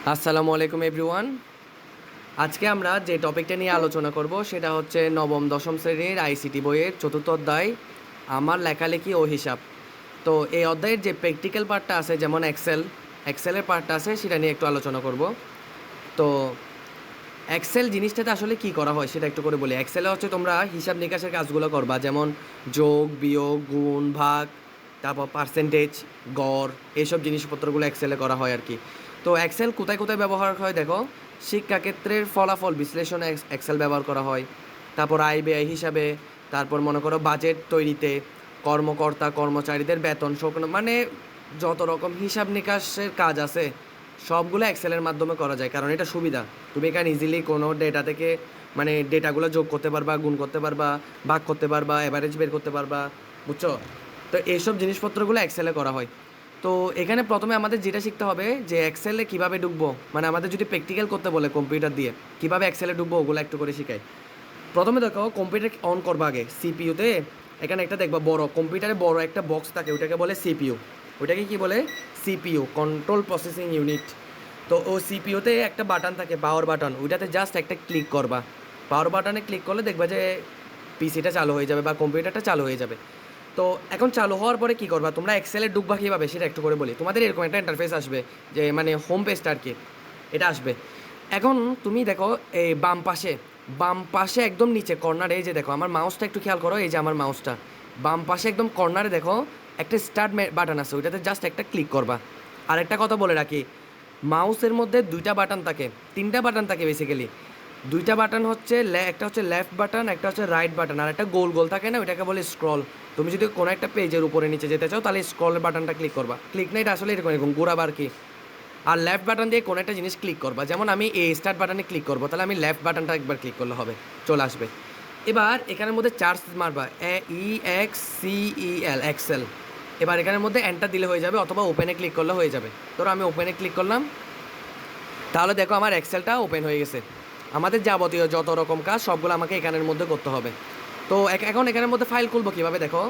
আসসালামু আলাইকুম এভরিওয়ান। আজকে আমরা যে টপিকটা নিয়ে আলোচনা করব সেটা হচ্ছে নবম দশম শ্রেণীর আইসিটি বইয়ের চতুর্থ অধ্যায়, আমার লেখালেখি ও হিসাব। তো এই অধ্যায়ের যে প্র্যাকটিক্যাল পার্টটা আছে, যেমন এক্সেলের পার্টটা আছে, সেটা নিয়ে একটু আলোচনা করব। তো এক্সেল জিনিসটাতে আসলে কি করা হয় সেটা একটু করে বলি। এক্সেলে হচ্ছে তোমরা হিসাব নিকাশের কাজগুলো করবা, যেমন যোগ, বিয়োগ, গুণ, ভাগ, তারপর পার্সেন্টেজ, গড়, এইসব জিনিসপত্রগুলো এক্সেলে করা হয় আর কি। তো এক্সেল কোথায় কোথায় ব্যবহার হয় দেখো, শিক্ষাক্ষেত্রের ফলাফল বিশ্লেষণে এক্সেল ব্যবহার করা হয়, তারপর আয় ব্যয় হিসাবে, তারপর মনে করো বাজেট তৈরিতে, কর্মকর্তা কর্মচারীদের বেতন শোকনো, মানে যত রকম হিসাব নিকাশের কাজ আছে সবগুলো এক্সেলের মাধ্যমে করা যায়, কারণ এটা সুবিধা। তুমি এখানে ইজিলি কোনো ডেটা থেকে মানে ডেটাগুলো যোগ করতে পারবা, গুণ করতে পারবা, ভাগ করতে পারবা, অ্যাভারেজ বের করতে পারবা, বুঝছো? তো এইসব জিনিসপত্রগুলো এক্সেলে করা হয়। তো এখানে প্রথমে আমাদের যেটা শিখতে হবে যে এক্সেলে কীভাবে ঢুকবো, মানে আমাদের যদি প্র্যাকটিক্যাল করতে বলে কম্পিউটার দিয়ে কীভাবে এক্সেলে ঢুকবো ওগুলো একটু করে শিখাই। প্রথমে দেখো, কম্পিউটার অন করবা আগে সিপিইউতে। এখানে একটা দেখবা বড় কম্পিউটারে বড় একটা বক্স থাকে, ওটাকে বলে সিপিইউ। ওইটাকে কি বলে? CPU, control processing unit. তো ও সিপিইউতে একটা বাটন থাকে, পাওয়ার বাটন, ওইটাতে জাস্ট একটা ক্লিক করবা। পাওয়ার বাটনে ক্লিক করলে দেখবা যে পিসিটা চালু হয়ে যাবে বা কম্পিউটারটা চালু হয়ে যাবে। তো এখন চালু হওয়ার পরে কী করবা, তোমরা এক্সেলে ঢুকবা কীভাবে সেটা একটু করে বলি। তোমাদের এরকম একটা ইন্টারফেস আসবে, যে মানে হোম পেজটা আর কি, এটা আসবে। এখন তুমি দেখো এই বাম পাশে একদম নিচে কর্নারে, এই যে দেখো আমার মাউসটা একটু খেয়াল করো, এই যে আমার মাউসটা বাম পাশে একদম কর্নারে দেখো একটা স্টার্ট বাটন আছে, ওইটাতে জাস্ট একটা ক্লিক করবা। আর একটা কথা বলে রাখি, মাউসের মধ্যে দুইটা বাটন থাকে, তিনটা বাটন থাকে বেসিক্যালি। দুইটা বাটন হচ্ছে একটা হচ্ছে লেফট বাটন, একটা হচ্ছে রাইট বাটন, আর একটা গোল গোল থাকে না, ওইটাকে বলে স্ক্রল। তুমি যদি কোনো একটা পেজের উপরে নিচে যেতে চাও তাহলে স্ক্রলের বাটনটা ক্লিক করবা। ক্লিক না, এটা আসলে এরকম এরকম ঘোরাবার কি। আর লেফট বাটন দিয়ে কোনো একটা জিনিস ক্লিক করবা, যেমন আমি এই স্টার্ট বাটনে ক্লিক করবো, তাহলে আমি লেফট বাটনটা একবার ক্লিক করলে হবে, চলে আসবে। এবার এখানের মধ্যে চার্জ মারবা, EXCEL, এক্সেল। এবার এখানের মধ্যে এন্টার দিলে হয়ে যাবে, অথবা ওপেনে ক্লিক করলে হয়ে যাবে। ধরো আমি ওপেনে ক্লিক করলাম, তাহলে দেখো আমার এক্সেলটা ওপেন হয়ে গেছে। আমাদের যাবতীয় যত রকম কাজ সবগুলো আমাকে এখানের মধ্যে করতে হবে। তো এখন এখানের মধ্যে ফাইল খুলবো কীভাবে দেখো,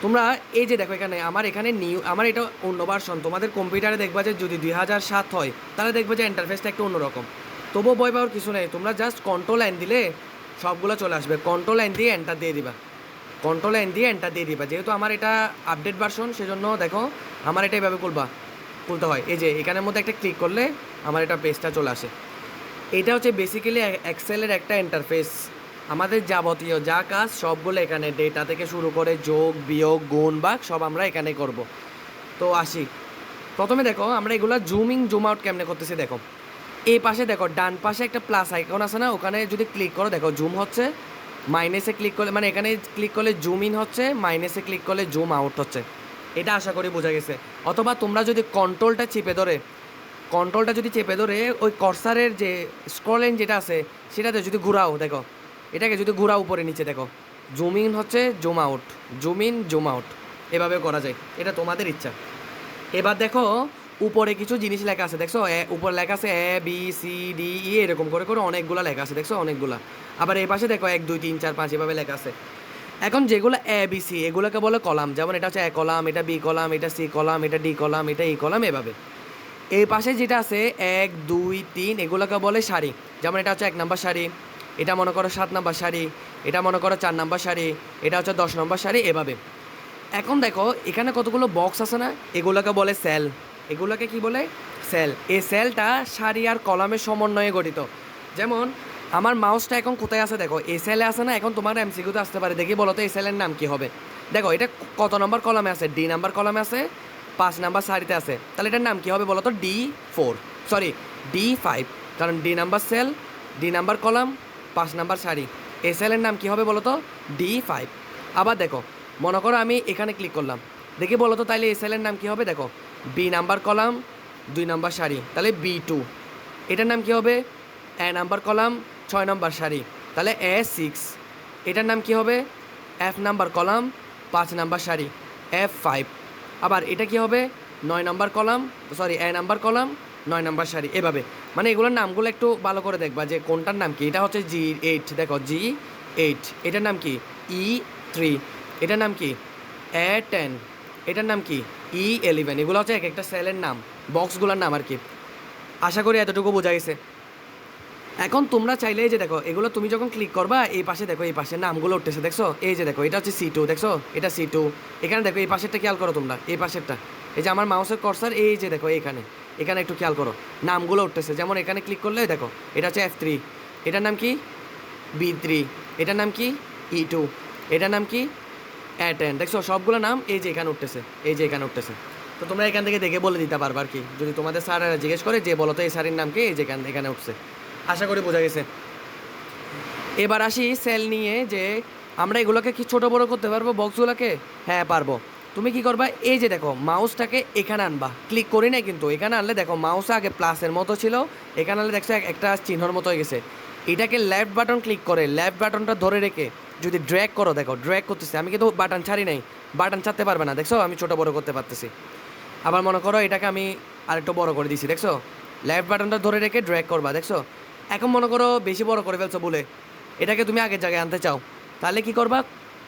তোমরা এই যে দেখো এখানে এখানে আমার এটা অন্য ভার্সন। তোমাদের কম্পিউটারে দেখবা যে যদি 2007 হয় তাহলে দেখবে যে ইন্টারফেসটা একটু অন্যরকম। তবুও ভয় পাওয়ার কিছু নেই, তোমরা জাস্ট কন্ট্রোল এন দিলে সবগুলো চলে আসবে। কন্ট্রোল এন দিয়ে এন্টার দিয়ে দিবা, কন্ট্রোল এন দিয়ে এন্টার দিয়ে দিবা। যেহেতু আমার এটা আপডেট ভার্সন সেজন্য দেখো আমার এটা এভাবে খুলতে হয়। এই যে এখানের মধ্যে একটা ক্লিক করলে আমার এটা পেজটা চলে আসে। এটা হচ্ছে বেসিক্যালি এক্সেলের একটা ইন্টারফেস। আমাদের যাবতীয় যা কাজ সবগুলো এখানে, ডেটা থেকে শুরু করে যোগ, বিয়োগ, গুণ, ভাগ সব আমরা এখানে করব। তো আসি, প্রথমে দেখো আমরা এগুলো জুম আউট কেমনে করতেছি দেখো। এই পাশে দেখো ডান পাশে একটা প্লাস আইকন আছে না, ওখানে যদি ক্লিক করো দেখো জুম হচ্ছে। মাইনাসে ক্লিক করলে, মানে এখানে ক্লিক করলে জুম ইন হচ্ছে, মাইনাসে ক্লিক করলে জুম আউট হচ্ছে। এটা আশা করি বোঝা গেছে। অথবা তোমরা যদি কন্ট্রোলটা যদি চেপে ধরে ওই কর্সারের যে স্ক্রলিং যেটা আছে সেটাতে যদি ঘোরাও দেখো, এটাকে যদি ঘোরাও উপরে নিচে দেখো, জুম ইন হচ্ছে, zoom out, zoom in, zoom out, এভাবেও করা যায়, এটা তোমাদের ইচ্ছা। এবার দেখো উপরে কিছু জিনিস লেখা আছে দেখছো, উপরে লেখা আছে ABCDE, এরকম করে করে অনেকগুলো লেখা আছে দেখছো, অনেকগুলা। আবার এই পাশে দেখো 1 2 3 4 5 এভাবে লেখা আছে। এখন যেগুলো ABC এগুলোকে বলে কলাম, যেমন এটা হচ্ছে A কলাম, এটা B কলাম, এটা C কলাম, এটা D কলাম, এটা E কলাম, এভাবে। এই পাশে যেটা আছে 1 2 3 এগুলোকে বলে সারি, যেমন এটা হচ্ছে 1 নম্বর সারি, এটা মনে করো 7 নম্বর সারি, এটা মনে করো 4 নম্বর সারি, এটা হচ্ছে 10 নম্বর সারি, এভাবে। এখন দেখো এখানে কতগুলো বক্স আছে না, এগুলোকে বলে সেল। এগুলোকে কি বলে? সেল। এই সেলটা সারি আর কলামের সমন্বয়ে গঠিত। যেমন আমার মাউসটা এখন কোথায় আছে দেখো, এই সেলে আছে না। এখন তোমার এমসিকিউতে আসতে পারে, দেখি বলো তো এই সেলের নাম কি হবে। দেখো এটা কত নম্বর কলামে আছে? D নাম্বার কলামে আছে, 5 নাম্বার সারিতে আছে। তাহলে এটার নাম কি হবে বলো তো? D5, কারণ D number cell, D number column, 5 number সারি। এই সেলের নাম কি হবে বলো তো? D5। আবার দেখো, মনে করো আমি এখানে ক্লিক করলাম, দেখি বলো তো তাহলে এই সেলের নাম কি হবে দেখো, B নাম্বার কলাম, 2 নাম্বার সারি, তাহলে B2। এটার নাম কি হবে? A নাম্বার কলাম, 6 নাম্বার সারি, তাহলে A6। এটার নাম কি হবে? F নাম্বার কলাম, 5 নাম্বার সারি, F5। আবার এটা কি হবে? 9 number column, A number column, 9 number সারি, এভাবে। মানে এগুলোর নামগুলো একটু ভালো করে দেখবা যে কোনটার নাম কি। এটা হচ্ছে G8, দেখো G8। এটার নাম কি? E3। এটার নাম কি? A10। এটার নাম কি? E11। এগুলো হচ্ছে এক একটা সেলের নাম, বক্সগুলোর নাম আর কি। আশা করি এতটুকু বোঝা গেছে। এখন তোমরা চাইলে এই যে দেখো, এগুলো তুমি যখন ক্লিক করবা এই পাশে দেখো, এই পাশে নামগুলো উঠতেছে দেখছো, এই যে দেখো এটা হচ্ছে C2 দেখছো, এটা C2। এখানে দেখো এই পাশেরটা খেয়াল করো তোমরা, এই পাশেরটা, এই যে আমার মাউসের কর্সার, এই যে দেখো এখানে, এখানে একটু খেয়াল করো নামগুলো উঠতেছে। যেমন এখানে ক্লিক করলে দেখো এটা হচ্ছে F3, এটার নাম কি B3, এটার নাম কি E2, এটার নাম কি A10। দেখছো সবগুলো নাম এই যে এখানে উঠতেছে, এই যে এখানে উঠতেছে। তো তোমরা এখান থেকে দেখে বলে দিতে পারবা আর কি, যদি তোমাদের স্যার জিজ্ঞেস করে যে বলো তো এই স্যারের নাম কি, এই যে এখানে উঠছে। আশা করি বোঝা গেছে। এবার আসি সেল নিয়ে, যে আমরা এগুলোকে কি ছোটো বড়ো করতে পারবো বক্সগুলোকে? হ্যাঁ পারবো। তুমি কি করবা, এই যে দেখো মাউসটাকে এখানে আনবা, ক্লিক করি না কিন্তু, এখানে আনলে দেখো মাউস আগে প্লাসের মতো ছিল, এখানে আনলে দেখছো একটা চিহ্নর মতো হয়ে গেছে। এটাকে লেফট বাটন ক্লিক করে লেফট বাটনটা ধরে রেখে যদি ড্র্যাগ করো, দেখো ড্র্যাগ করতেছে, আমি কিন্তু বাটন ছাড়ি নাই, বাটন ছাড়তে পারবে না, দেখছো আমি ছোটো বড়ো করতে পারতেছি। আবার মনে করো এটাকে আমি আরেকটু বড় করে দিছি, দেখছো লেফট বাটনটা ধরে রেখে ড্র্যাগ করবা, দেখছো। এখন মনে করো বেশি বড় করে ফেলছো বলে এটাকে তুমি আগের জায়গায় আনতে চাও, তাহলে কি করবা,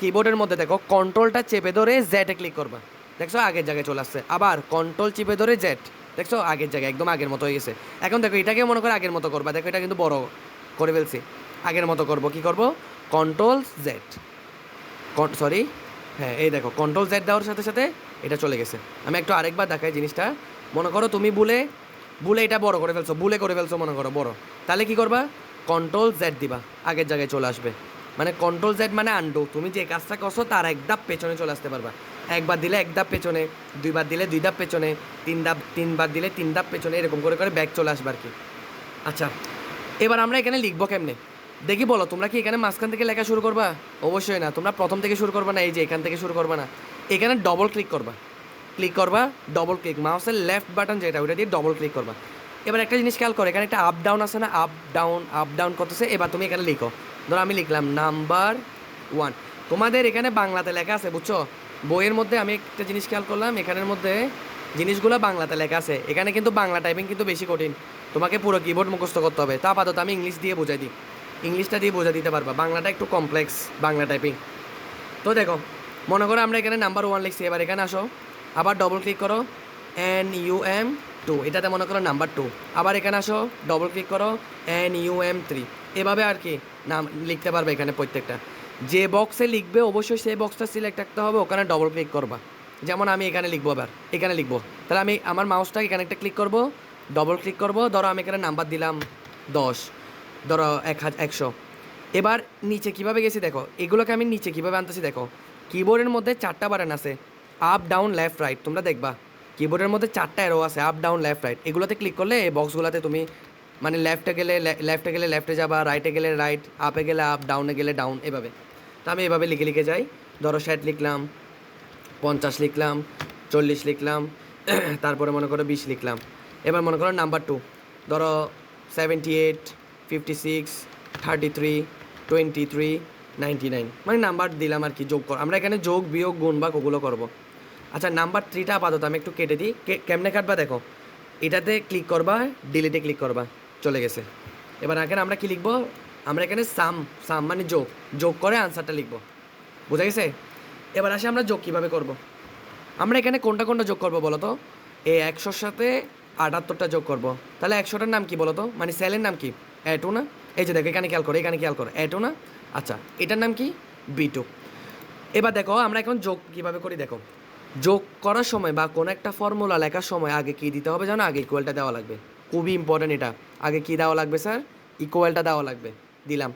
কিবোর্ডের মধ্যে দেখো কন্ট্রোলটা চেপে ধরে জেডে ক্লিক করবা, দেখছো আগের জায়গায় চলে আসছে। আবার কন্ট্রোল চেপে ধরে জেড, দেখছো আগের জায়গায় একদম আগের মতো হয়ে গেছে। এখন দেখো এটাকে মনে করো আগের মতো করবা, দেখো এটা কিন্তু বড় করে ফেলছি, আগের মতো করবো, কি করবো, কন্ট্রোল জেড, সরি, হ্যাঁ এই দেখো কন্ট্রোল জেড দেওয়ার সাথে সাথে এটা চলে গেছে। আমি একটু আরেকবার দেখাই জিনিসটা। মনে করো তুমি ভুলে ভুলে এটা বড় করে ফেলছো, ভুলে করে ফেলছো মনে করো বড়, তাহলে কি করবা, কন্ট্রোল জেড দিবা, আগের জায়গায় চলে আসবে। মানে কন্ট্রোল জেড মানে আন্ডু, তুমি যে কাজটা করছো তার এক ধাপ পেছনে চলে আসতে পারবা। একবার দিলে এক ধাপ পেছনে, দুইবার দিলে দুই ধাপ পেছনে, তিনবার দিলে তিন ধাপ পেছনে, এরকম করে করে ব্যাক চলে আসবে আর কি। আচ্ছা, এবার আমরা এখানে লিখবো কেমনে দেখি বলো। তোমরা কি এখানে মাঝখান থেকে লেখা শুরু করবা? অবশ্যই না, তোমরা প্রথম থেকে শুরু করবা না, এই যে এখান থেকে শুরু করবা না, এখানে ডবল ক্লিক করবা, ডবল ক্লিক, মাউসের লেফট বাটন যেটা ওটা দিয়ে ডবল ক্লিক করবা। এবার একটা জিনিস খেয়াল করো, এখানে একটা আপ ডাউন আছে না, আপ ডাউন করতেছে। এবার তুমি এখানে লিখো, ধরো আমি লিখলাম নাম্বার 1। তোমাদের এখানে বাংলাতে লেখা আছে বুঝছো, বইয়ের মধ্যে আমি একটা জিনিস খেয়াল করলাম, এখানের মধ্যে জিনিসগুলো বাংলাতে লেখা আছে, এখানে কিন্তু বাংলা টাইপিং কিন্তু বেশি কঠিন, তোমাকে পুরো কিবোর্ড মুখস্থ করতে হবে। তা আপাতত আমি ইংলিশ দিয়ে বোঝাই দিই, ইংলিশটা দিয়ে বোঝা দিতে পারবা, বাংলাটা একটু কমপ্লেক্স বাংলা টাইপিং। তো দেখো মনে করো আমরা এখানে নাম্বার 1 লিখছি, এবার এখানে আসো, আবার ডবল ক্লিক করো, NUM2, এটাতে মনে করো নাম্বার 2। আবার এখানে আসো, ডবল ক্লিক করো, NUM3। এভাবে আর কি নাম লিখতে পারবে এখানে প্রত্যেকটা। যে বক্সে লিখবে অবশ্যই সেই বক্সটা সিলেক্ট রাখতে হবে, ওখানে ডবল ক্লিক করবা। যেমন আমি এখানে লিখবো, এবার এখানে লিখবো, তাহলে আমি আমার মাউসটা এখানে একটা ক্লিক করবো, ডবল ক্লিক করবো, ধরো আমি এখানে নাম্বার দিলাম 10, ধরো 100। এবার নিচে কিভাবে গেছি দেখো, এগুলোকে আমি নিচে কিভাবে আনতেছি দেখো, কিবোর্ডের মধ্যে 4টা বাটন আছে, আপ ডাউন লেফট রাইট, তোমরা দেখবা কিবোর্ডের মধ্যে 4টা অ্যারো আছে, আপ ডাউন লেফট রাইট। এগুলোতে ক্লিক করলে এই বক্সগুলোতে তুমি মানে লেফটে গেলে লেফটে যাবা, রাইটে গেলে রাইট, আপে গেলে আপ, ডাউনে গেলে ডাউন, এভাবে। তো আমি এভাবে লিখে লিখে যাই, ধরো 60 লিখলাম, 50 লিখলাম, 40 লিখলাম, তারপরে মনে করো 20 লিখলাম। এবার মনে করো নাম্বার 2, ধরো 78, 56, 33, 23, 99, মানে নাম্বার দিলাম আর কি, যোগ কর, আমরা এখানে যোগ বিয়োগ গুণ বা ওগুলো করবো। আচ্ছা নাম্বার 3টা আপাতত আমি একটু কেটে দিই, কেমনে কাটবা দেখো, এটাতে ক্লিক করবা, ডিলিটে ক্লিক করবা, চলে গেছে। এবার এখানে আমরা কি লিখবো, আমরা এখানে সাম মানে যোগ করে আনসারটা লিখবো, বোঝা গেছে। এবার আসে আমরা যোগ কীভাবে করব। আমরা এখানে কোনটা কোনটা যোগ করবো বলো তো, এই 100-র সাথে 78টা যোগ করব, তাহলে 100টার নাম কি বলো তো, মানে সেলের নাম কি, A2 না, এই যে দেখো এখানে খেয়াল করো, A2 না, আচ্ছা এটার নাম কি, B2। এবার দেখো আমরা এখন যোগ কীভাবে করি দেখো, যোগ করার সময় বা কোনো একটা ফর্মুলা লেখার সময় আগে কী দিতে হবে জানো, আগে ইকুয়ালটা দেওয়া লাগবে, খুবই ইম্পর্টেন্ট এটা। আগে কী দেওয়া লাগবে স্যার, ইকুয়ালটা দেওয়া লাগবে, দিলাম।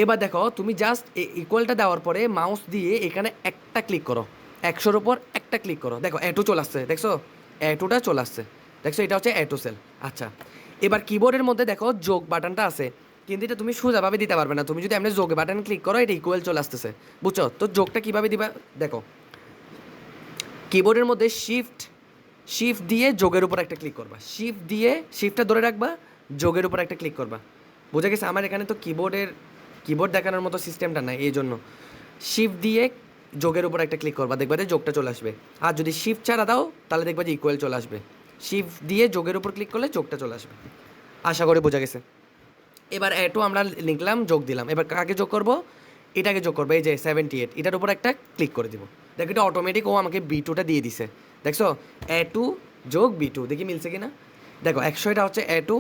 এবার দেখো তুমি জাস্ট ইকুয়ালটা দেওয়ার পরে মাউস দিয়ে এখানে একটা ক্লিক করো, 100-র উপর একটা ক্লিক করো, দেখো A2 চলে আসছে, দেখছো A2টা চলে আসছে, দেখছো এটা হচ্ছে A2 সেল। আচ্ছা এবার কিবোর্ডের মধ্যে দেখো যোগ বাটনটা আছে, কিন্তু এটা তুমি সোজাভাবে দিতে পারবে না, তুমি যদি এমনি যোগ বাটন ক্লিক করো এটা ইকুয়াল চলে আসতেছে, বুঝছো। তো যোগটা কীভাবে দিবা দেখো, কিবোর্ডের মধ্যে শিফট দিয়ে যোগের উপর একটা ক্লিক করবা, শিফটটা ধরে রাখবা, যোগের উপর একটা ক্লিক করবা, বুঝা গেছে। আমার এখানে তো কিবোর্ড দেখানোর মতো সিস্টেমটা নাই, এই জন্য শিফট দিয়ে যোগের উপর একটা ক্লিক করবা, দেখবা যে যোগটা চলে আসবে। আর যদি শিফট ছাড়া দাও তাহলে দেখবা যে ইকুয়াল চলে আসবে, শিফট দিয়ে যোগের উপর ক্লিক করলে যোগটা চলে আসবে। আশা করি বোঝা গেছে। এবার A2 আমরা লিখলাম, যোগ দিলাম, এবার কাকে যোগ করবো, এটাকে যোগ করবো, এই যে 78, এটার উপর একটা ক্লিক করে দিব, দেখো এটা অটোমেটিক ও আমাকে B2টা দিয়ে দিছে, দেখছো A2 যোগ B2, দেখি মিলছে কিনা। দেখো 100 এটা হচ্ছে A2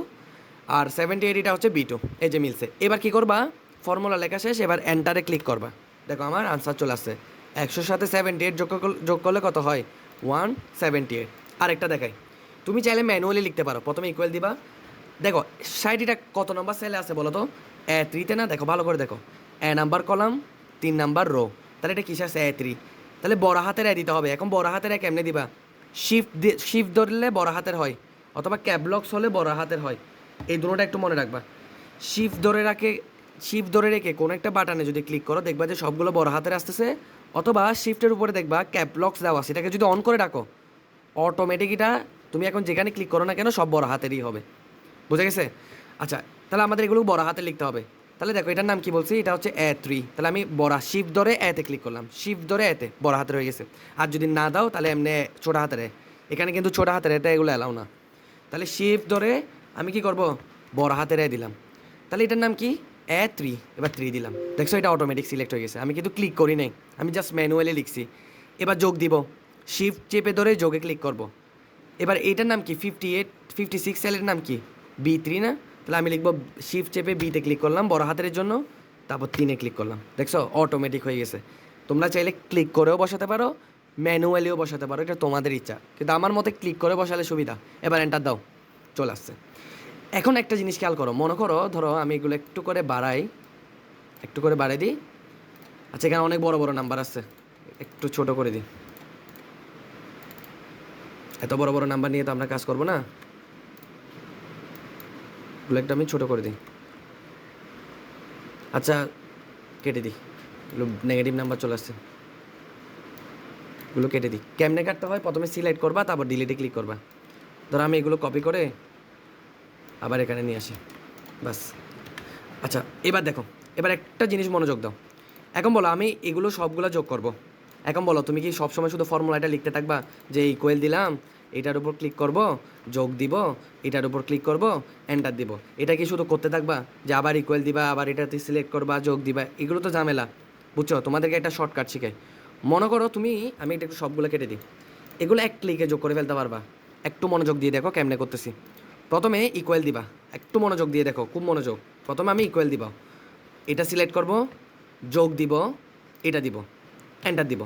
আর 78 এটা হচ্ছে B2, এই যে মিলছে। এবার কি করবা, ফর্মুলা লেখা শেষ, এবার এন্টারে ক্লিক করবা। দেখো আমার আনসার চলে আসছে। 100-র সাথে 78 যোগ করলে কত হয়, 178। আরেকটা দেখাই, তুমি চাইলে ম্যানুয়ালি লিখতে পারো। প্রথমে ইকুয়াল দিবা। দেখো 60 এটা কত নম্বর সেলে আছে বলো তো, A3-তে না? দেখো ভালো করে দেখো, A number column, 3 number rho, তাহলে এটা কিসে আছে, A3। তাহলে বড় হাতের এ দিতে হবে। এখন বড় হাতের এ কেমনে দিবা, শিফট ধরলে বড় হাতের হয়, অথবা ক্যাবলক্স হলে বড় হাতের হয়। এই দুটোটা একটু মনে রাখবা। শিফট ধরে রেখে কোনো একটা বাটনে যদি ক্লিক করো, দেখবা যে সবগুলো বড় হাতের আসতেছে। অথবা শিফটের উপরে দেখবা ক্যাপলক্স দেওয়া, সেটাকে যদি অন করে রাখো, অটোমেটিক এটা তুমি এখন যেখানে ক্লিক করো না কেন সব বড় হাতেরই হবে। বুঝা গেছে? আচ্ছা, তাহলে আমাদের এগুলো বড় হাতে লিখতে হবে। তাহলে দেখো এটার নাম কি বলছি, এটা হচ্ছে A3। তাহলে আমি বড় শিফট ধরে এতে ক্লিক করলাম, শিফট ধরে এতে বড় হাতের হয়ে গেছে। আর যদি না দাও তাহলে এমনি ছোট হাতের, এখানে কিন্তু ছোট হাতের এটা এগুলো এলাও না। তাহলে শিফট ধরে আমি কি করব, বড় হাতের দিলাম। তাহলে এটার নাম কি, A3। এবার 3 দিলাম, দেখছো এটা অটোমেটিক সিলেক্ট হয়ে গেছে। আমি কিন্তু ক্লিক করি নাই, আমি জাস্ট ম্যানুয়ালি লিখছি। এবার যোগ দিব, শিফট চেপে ধরে যোগে ক্লিক করব। এবার এইটার নাম কি, 56 সেলের নাম কি, B3 না? তাহলে আমি লিখবো শিফট চেপে বিতে ক্লিক করলাম বড় হাতের জন্য, তারপর 3-এ ক্লিক করলাম। দেখছো অটোমেটিক হয়ে গেছে। তোমরা চাইলে ক্লিক করেও বসাতে পারো, ম্যানুয়ালিও বসাতে পারো, এটা তোমাদের ইচ্ছা। কিন্তু আমার মতে ক্লিক করে বসালে সুবিধা। এবার এন্টার দাও, চলে আসছে। এখন একটা জিনিস খেয়াল করো, মনে করো ধরো আমি এগুলো একটু করে বাড়াই দিই। আচ্ছা, এখানে অনেক বড় বড় নাম্বার আছে, একটু ছোট করে দিই। এত বড় বড় নাম্বার নিয়ে তো আমরা কাজ করবো না, এগুলো একটা আমি ছোটো করে দিই। আচ্ছা, কেটে দিই, এগুলো নেগেটিভ নাম্বার চলে আসছে, এগুলো কেটে দিই। কেমনে কাটতে হয়, প্রথমে সিলেক্ট করবা, তারপর ডিলিটে ক্লিক করবা। ধরো আমি এগুলো কপি করে আবার এখানে নিয়ে আসি, বাস। আচ্ছা, এবার দেখো, এবার একটা জিনিস মনোযোগ দাও। এখন বলো আমি এগুলো সবগুলো যোগ করব। এখন বলো তুমি কি সবসময় শুধু ফর্মুলাটা লিখতে থাকবা, যে ইকুয়াল দিলাম, এটার উপর ক্লিক করব, যোগ দিব, এটার উপর ক্লিক করব, এন্টার দিব, এটা কি শুধু করতে থাকবা, যে আবার ইকুয়াল দিবা, আবার এটাতে সিলেক্ট করবা, যোগ দিবা? এগুলো তো ঝামেলা, বুঝছো? তোমাদেরকে একটা শর্টকাট শিখাই। মনে করো তুমি, আমি এটা একটু সবগুলো কেটে দিই, এগুলো এক ক্লিকে যোগ করে ফেলতে পারবা। একটু মনোযোগ দিয়ে দেখো কেমনে করতেছি। প্রথমে ইকুয়াল দিবা, একটু মনোযোগ দিয়ে দেখো, খুব মনোযোগ। প্রথমে আমি ইকুয়াল দিব, এটা সিলেক্ট করব, যোগ দিব, এটা দিব, এন্টার দিব।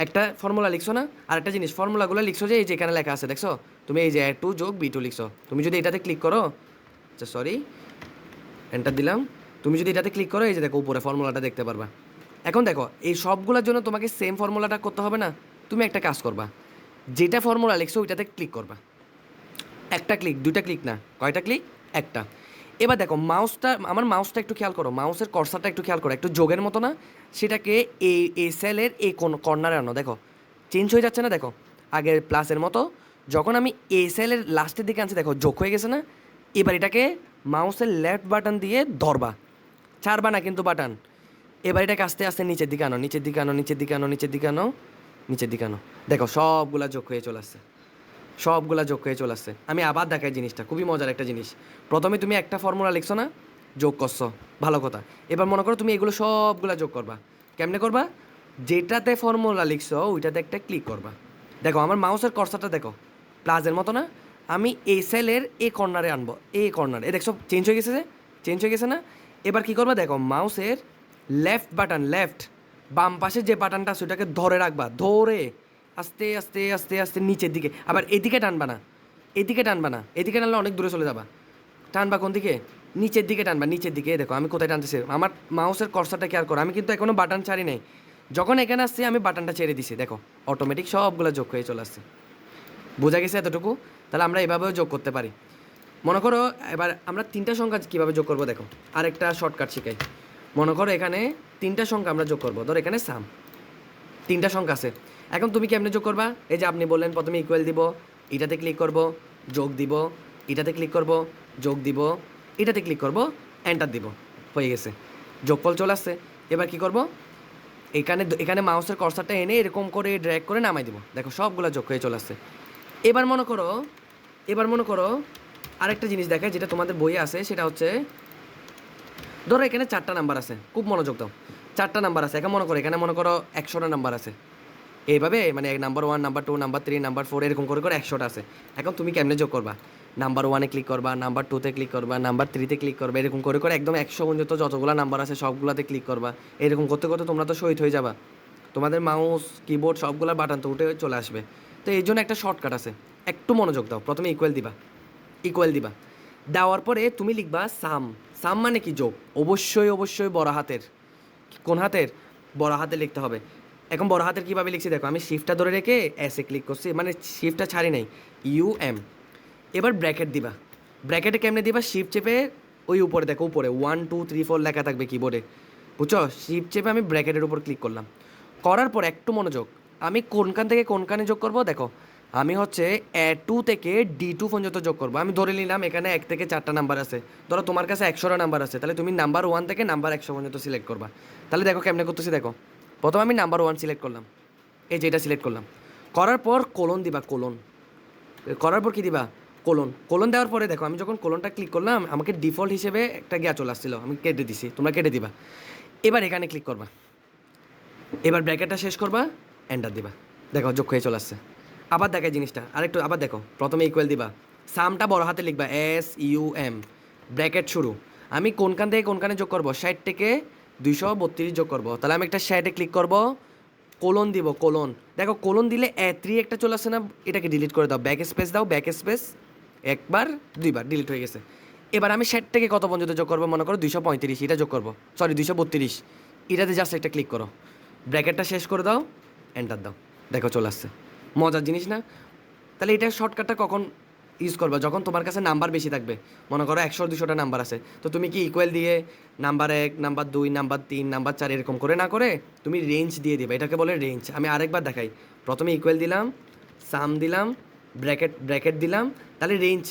একটা ফর্মুলা লিখছো না? আর একটা জিনিস, ফর্মুলাগুলো লিখছো যে এই যে এখানে লেখা আছে, দেখছো? তুমি এই যে A2 যোগ B2 লিখছো, তুমি যদি এটাতে ক্লিক করো, আচ্ছা সরি, এন্টার দিলাম। তুমি যদি এটাতে ক্লিক করো, এই যে দেখো উপরে ফর্মুলাটা দেখতে পারবা। এখন দেখো এই সবগুলোর জন্য তোমাকে সেম ফর্মুলাটা করতে হবে না। তুমি একটা কাজ করবা, যেটা ফর্মুলা লিখছো ওইটাতে ক্লিক করবা। একটা ক্লিক, দুইটা ক্লিক না, কয়টা ক্লিক, একটা। এবার দেখো আমার মাউসটা একটু খেয়াল করো, মাউসের কর্সারটা একটু খেয়াল করো, একটু যোগের মতো না? সেটাকে এই সেলের এই কোন কর্নারে আনো, দেখো চেঞ্জ হয়ে যাচ্ছে না? দেখো আগের প্লাসের মতো, যখন আমি এই সেলের লাস্টের দিকে আনছি, দেখো যোগ হয়ে গেছে না? এবার এটাকে মাউসের লেফট বাটন দিয়ে ধরবা, ছাড়বা না কিন্তু বাটন। এবার এটাকে আস্তে আস্তে নিচের দিকে আনো, নিচের দিকে আনো, নিচের দিকে আনো, নিচের দিকে আনো, নিচের দিকে আনো। দেখো সবগুলা যোগ হয়ে চলে আসছে, সবগুলা যোগ হয়ে চলে আসছে। আমি আবার দেখাই জিনিসটা, খুবই মজার একটা জিনিস। প্রথমে তুমি একটা ফর্মুলা লিখছো না, যোগ করছো, ভালো কথা। এবার মনে করো তুমি এগুলো সবগুলা যোগ করবা। কেমনে করবা, যেটাতে ফর্মুলা লিখছো ওইটাতে একটা ক্লিক করবা। দেখো আমার মাউসের কর্সারটা দেখো প্লাসের মতো না? আমি এই সেলের এই কর্নারে আনবো, এই কর্নারে, দেখছো চেঞ্জ হয়ে গেছে, যে চেঞ্জ হয়ে গেছে না? এবার কী করবা, দেখো মাউসের লেফট বাটন, বাম পাশে যে বাটনটা আছে ওটাকে ধরে রাখবা, ধরে আস্তে আস্তে আস্তে আস্তে নিচের দিকে, আবার এদিকে টানবা না, এদিকে টানবা না, এদিকে টানলে অনেক দূরে চলে যাবা। টানবা কোন দিকে, নিচের দিকে টানবা, নিচের দিকে। দেখো আমি কোথায় টানতেছি, আমার মাউসের কর্সারটা কেয়ার করো, আমি কিন্তু এখনও বাটন ছাড়ি নাই। যখন এখানে আসছে আমি বাটনটা ছেড়ে দিছি, দেখো অটোমেটিক সবগুলো যোগ হয়ে চলে আসছে। বোঝা গেছে এতটুকু? তাহলে আমরা এভাবেও যোগ করতে পারি। মনে করো এবার আমরা 3টা সংখ্যা কীভাবে যোগ করবো, দেখো আরেকটা শর্টকাট শিখাই। মনে করো এখানে 3টা সংখ্যা আমরা যোগ করবো, ধরো এখানে সাম 3টা সংখ্যা আছে। এখন তুমি কেমনে যোগ করবা, এই যে আপনি বললেন প্রথমে ইকুয়াল দিব, এটাতে ক্লিক করব, যোগ দিব, এটাতে ক্লিক করব, যোগ দিব, এটাতে ক্লিক করব, এন্টার দিব, হয়ে গেছে, যোগফল চলে আসছে। এবার কি করব, এখানে মাউসের কর্সারটা এনে এরকম করে ড্র্যাগ করে নামাই দিব, দেখো সবগুলো যোগ হয়ে চলে আসছে। এবার মনে করো আরেকটা জিনিস দেখায়, যেটা তোমাদের বইয়ে আছে, সেটা হচ্ছে ধরো এখানে 4টা নাম্বার আছে, খুব মনোযোগ দাও, 4টা নাম্বার আছে। এখন এখানে মনে করো 100টা নাম্বার আছে, এইভাবে মানে নাম্বার 1, নাম্বার 2, নাম্বার 3, নাম্বার 4 এরকম করে 100টা আছে। এখন তুমি কেমনে যোগ করবা, নাম্বার 1-এ ক্লিক করবা, নাম্বার 2-তে ক্লিক করবা, নাম্বার 3-তে ক্লিক করবা, এরকম করে করে একদম 100 পর্যন্ত যতগুলো নাম্বার আছে সবগুলোতে ক্লিক করবা। এরকম করতে করতে তোমরা তো শহীদ হয়ে যাবা, তোমাদের মাউস কিবোর্ড সবগুলোর বাটন তো উঠে চলে আসবে। তো এই জন্য একটা শর্টকাট আছে, একটু মনোযোগ দাও। প্রথমে ইকুয়াল দিবা, ইকুয়াল দিবা, দেওয়ার পরে তুমি লিখবা সাম। সাম মানে কি? যোগ। অবশ্যই অবশ্যই বড় হাতের। কোন হাতের? বড় হাতে লিখতে হবে। এখন বড় হাতের কীভাবে লিখছি দেখো, আমি শিফটটা ধরে রেখে এসে ক্লিক করছি, মানে শিফটটা ছাড়ি নাই, UM। এবার ব্র্যাকেট দিবা। ব্র্যাকেটে কেমনে দিবা? শিফট চেপে ওই উপরে দেখো, উপরে 1 2 3 4 লেখা থাকবে কিবোর্ডে, বুঝছো? শিফট চেপে আমি ব্র্যাকেটের উপর ক্লিক করলাম। করার পর একটু মনোযোগ, আমি কোনখান থেকে কোনখানে যোগ করব দেখো, আমি হচ্ছে A2 থেকে D2 পর্যন্ত যোগ করবো। আমি ধরে নিলাম এখানে 1 থেকে 4টা নাম্বার আছে, ধরো তোমার কাছে 100টা নাম্বার আছে, তাহলে তুমি নাম্বার 1 থেকে নাম্বার 100 পর্যন্ত সিলেক্ট করবা। তাহলে দেখো কেমনে করতেছি দেখো, প্রথমে আমি নাম্বার 1 সিলেক্ট করলাম, এই যে এটা সিলেক্ট করলাম, করার পর কোলন দিবা, কোলন করার পর কী দিবা? কোলন। কোলন দেওয়ার পরে দেখো, আমি যখন কোলনটা ক্লিক করলাম আমাকে ডিফল্ট হিসেবে একটা গিয়া চলে আসছিলো, আমি কেটে দিছি, তোমরা কেটে দিবা। এবার এখানে ক্লিক করবা, এবার ব্র্যাকেটটা শেষ করবা, এন্টার দিবা, দেখো যোগ হয়ে চলে আসছে। আবার দেখায় জিনিসটা আরেকটু, আবার দেখো, প্রথমে ইকুয়াল দিবা, সামটা বড় হাতে লিখবা, SUM, ব্র্যাকেট শুরু। আমি কোনখান থেকে কোনখানে যোগ করবো? 60 থেকে 232 যোগ করবো, তাহলে আমি একটা 60-এ ক্লিক করবো, কোলন দিব, কোলন। দেখো কোলন দিলে A3 একটা চলে আসছে না, এটাকে ডিলিট করে দাও, ব্যাক স্পেস দাও, ব্যাক স্পেস, একবার দুইবার ডিলিট হয়ে গেছে। এবার আমি 60 থেকে কত পর্যন্ত যোগ করবো? মনে করো 235, এটা যোগ করবো, সরি 232, এটাতে জাস্ট একটা ক্লিক করো, ব্র্যাকেটটা শেষ করে দাও, এন্টার দাও, দেখো চলে আসছে। মজার জিনিস না? তাহলে এটা শর্টকাটটা কখন ইউজ করবা? যখন তোমার কাছে নাম্বার বেশি থাকবে, মনে করো 100-200টা নাম্বার আছে, তো তুমি কি ইকুয়াল দিয়ে নাম্বার 1, নাম্বার 2, নাম্বার 3, নাম্বার 4 এরকম করে না করে তুমি রেঞ্জ দিয়ে দিবে, এটাকে বলে রেঞ্জ। আমি আরেকবার দেখাই, প্রথমে ইকুয়াল দিলাম, সাম দিলাম, ব্র্যাকেট ব্র্যাকেট দিলাম, তাহলে রেঞ্জ।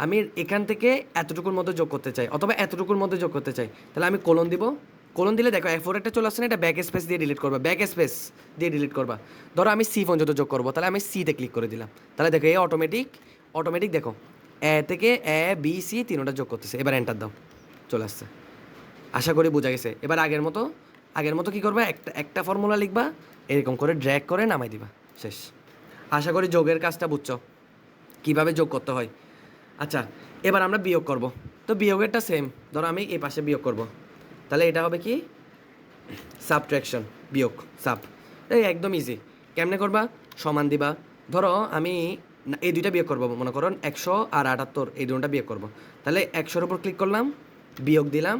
আমি এখান থেকে এতটুকুর মধ্যে যোগ করতে চাই অথবা এতটুকুর মধ্যে যোগ করতে চাই, তাহলে আমি কোলন দিব। কোলন দিলে দেখো F4 একটা চলে আসছে না, এটা ব্যাক স্পেস দিয়ে ডিলিট করবা, ব্যাক স্পেস দিয়ে ডিলিট করবা। ধরো আমি C পর্যন্ত যোগ করবো, তাহলে আমি সিতে ক্লিক করে দিলাম, তাহলে দেখো এই অটোমেটিক অটোমেটিক দেখো এ থেকে A B C তিনটা যোগ করতেছে। এবার এন্টার দাও, চলে আসছে। আশা করি বোঝা গেছে। এবার আগের মতো কী করবা, একটা ফর্মুলা লিখবা, এরকম করে ড্র্যাগ করে নামাই দিবা, শেষ। আশা করি যোগের কাজটা বুঝছো, কীভাবে যোগ করতে হয়। আচ্ছা, এবার আমরা বিয়োগ করব। তো বিয়োগেরটা সেম, ধরো আমি এই পাশে বিয়োগ করব, তাহলে এটা হবে কি? সাবট্রাকশন, বিয়োগ, সাব। এই একদম ইজি। কেমনে করবা? সমান দিবা, ধরো আমি এই দুইটা বিয়োগ করবো, মনে করো 100 আর 78, এই দুটোটা বিয়োগ করবো, তাহলে 100-র উপর ক্লিক করলাম, বিয়োগ দিলাম,